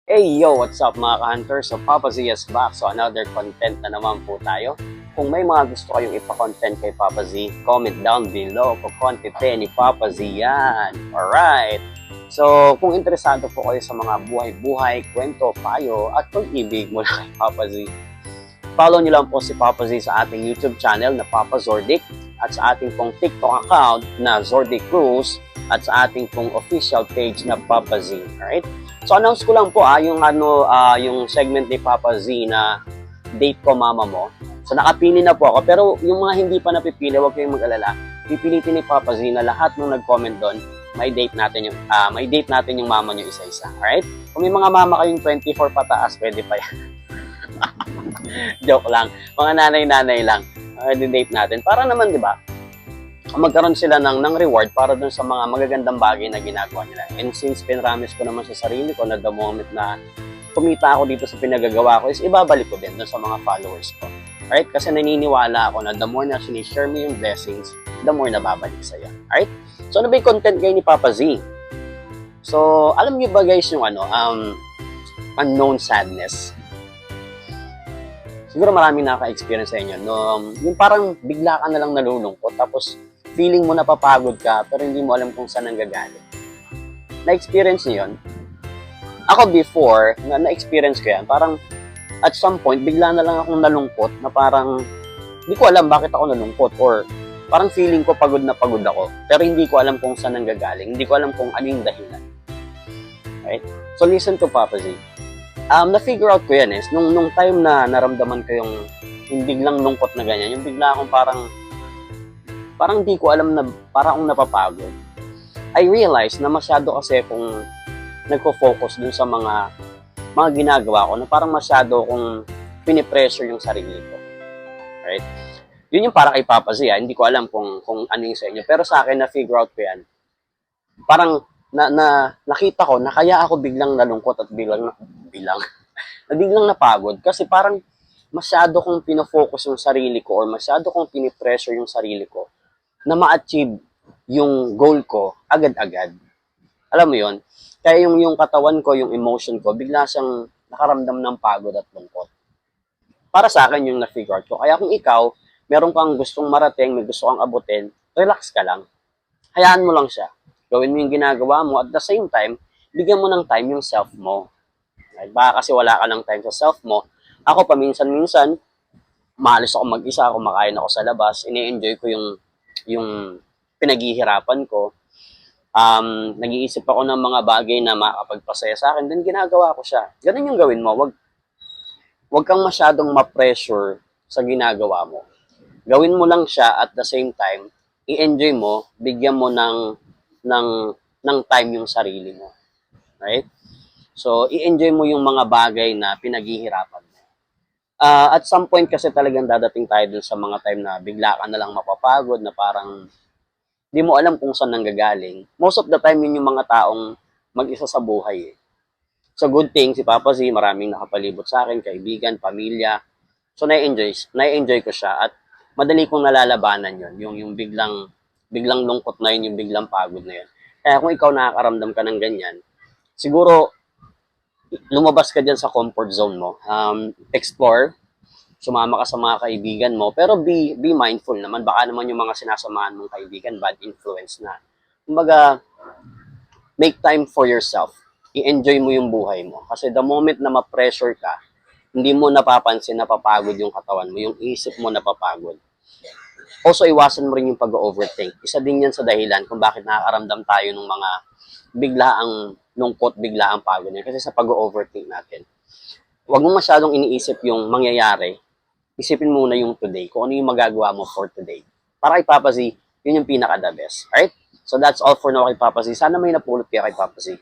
Hey yo, what's up mga ka-hunters? So Papa Z is back. So another content na naman po tayo. Kung may mga gusto kayong ipa-content kay Papa Z, comment down below. Kukontent ni Papa Z yan. Alright. So kung interesado po kayo sa mga buhay-buhay, kwento, payo, at pag-ibig mula kay Papa Z, follow nyo lang po si Papa Z sa ating YouTube channel na Papa Zordic at sa ating pong TikTok account na Zordic Cruz at sa ating pong official page na Papa Z. Alright? So announce ko lang po yung segment ni Papa Z na Date Ko Mama Mo. So nakapili na po ako, pero yung mga hindi pa napipili, huwag kayong mag-alala. Pipilitin ni Papa Z na lahat ng nag-comment doon, may date natin yung mama niyo isa-isa. Alright? Kung may mga mama kayong 24 pataas, pwede pa yan. Joke lang. Mga nanay-nanay lang. Date natin. Para naman, di ba, magkaroon sila ng reward para dun sa mga magagandang bagay na ginagawa nila. And since pinramis ko naman sa sarili ko na the moment na kumita ako dito sa pinagagawa ko is ibabalik ko din dun sa mga followers ko. Alright? Kasi naniniwala ako na the more na sinishare mo yung blessings, the more na babalik sa'yo. Alright? So ano ba yung content kayo ni Papa Z? So, alam niyo ba guys yung unknown sadness? Siguro maraming nakaka-experience sa inyo. No, yung parang bigla ka na lang nalulungkot tapos feeling mo napapagod ka pero hindi mo alam kung saan ang gagaling. Na-experience niyo yun? Ako before, na-experience ko yan, parang at some point, bigla na lang akong nalungkot na parang hindi ko alam bakit ako nalungkot or parang feeling ko pagod na pagod ako pero hindi ko alam kung saan ang gagaling. Hindi ko alam kung ano yung dahilan. Right? So listen to Papa Z. Na-figure out ko yan nung time na naramdaman ko yung biglang lungkot na ganyan, yung bigla akong parang di ko alam na parang akong napapagod. I realized na masyado kasi kung nagfo-focus dun sa mga ginagawa ko na parang masyado kung pinipressure yung sarili ko. Right? Yun yung para kay Papa Z, hindi ko alam kung ano yung sa inyo. Pero sa akin, na-figure out ko yan. Parang nakita ko na kaya ako biglang nalungkot at biglang napagod. Kasi parang masyado kong pinofocus yung sarili ko or masyado kong pinipressure yung sarili ko na ma-achieve yung goal ko agad-agad. Alam mo yon? Kaya yung katawan ko, yung emotion ko, bigla siyang nakaramdam ng pagod at lungkot. Para sa akin yung na-figure out ko. Kaya kung ikaw, meron kang gustong marating, may gusto kang abutin, relax ka lang. Hayaan mo lang siya. Gawin mo yung ginagawa mo at the same time, bigyan mo ng time yung self mo. Right? Baka kasi wala ka ng time sa self mo. Ako paminsan-minsan, maalis ako mag-isa, kumakain ako sa labas, ini-enjoy ko yung pinaghihirapan ko. Nag-iisip ako ng mga bagay na makakapagpasaya sa akin, then ginagawa ko siya. Ganun yung gawin mo. Wag kang masyadong ma-pressure sa ginagawa mo. Gawin mo lang siya at the same time, i-enjoy mo, bigyan mo ng time yung sarili mo. Right? So, i-enjoy mo yung mga bagay na pinaghihirapan mo. At some point kasi talagang dadating tayo dun sa mga time na bigla ka na lang mapapagod, na parang di mo alam kung saan nanggagaling. Most of the time, yun yung mga taong mag-isa sa buhay. So, good thing, si Papa Z, maraming nakapalibot sa akin, kaibigan, pamilya. So, na-enjoy ko siya at madali kong nalalabanan yun. Yung biglang lungkot na yun, yung biglang pagod na yun. Kaya kung ikaw nakakaramdam ka ng ganyan, siguro, lumabas ka dyan sa comfort zone mo. Explore, sumama ka sa mga kaibigan mo, pero be mindful naman. Baka naman yung mga sinasamahan mong kaibigan, bad influence na. Kumbaga, make time for yourself. I-enjoy mo yung buhay mo. Kasi the moment na ma-pressure ka, hindi mo napapansin, napapagod yung katawan mo, yung isip mo napapagod. Also, iwasan mo rin yung pag-overthink. Isa din yan sa dahilan kung bakit nakakaramdam tayo ng mga biglaang lungkot, biglaang pagod. Kasi sa pag-overthink natin. Huwag mo masyadong iniisip yung mangyayari. Isipin muna yung today, kung ano yung magagawa mo for today. Para kay Papa Z, yun yung pinaka-the best. Alright? So that's all for now kay Papa Z. Sana may napulot kaya kay Papa Z.